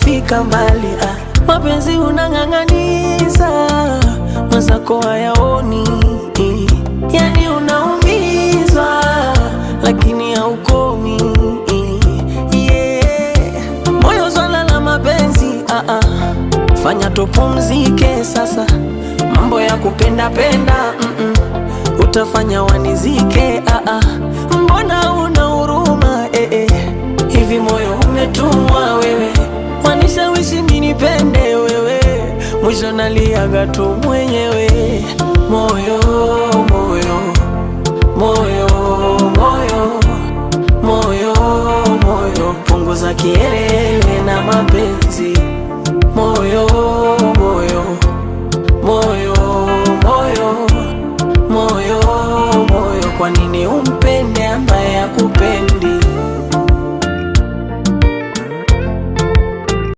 kufika mbali. Mapenzi unang'ang'aniza, mwenzako hayaoni, yani unaumizwa lakini haukomi, yeah. Moyo swala la mapenzi, fanya tupumzike sasa, mambo ya kupenda penda, utafanya wanizike, mbona una huruma, hivi moyo umetumwa wewe, wanishawishi minipende wewe, mwisho naliaga tu mwenyewe. Moyo, moyo, moyo, moyo, moyo, moyo, punguza kielele na mapenzi.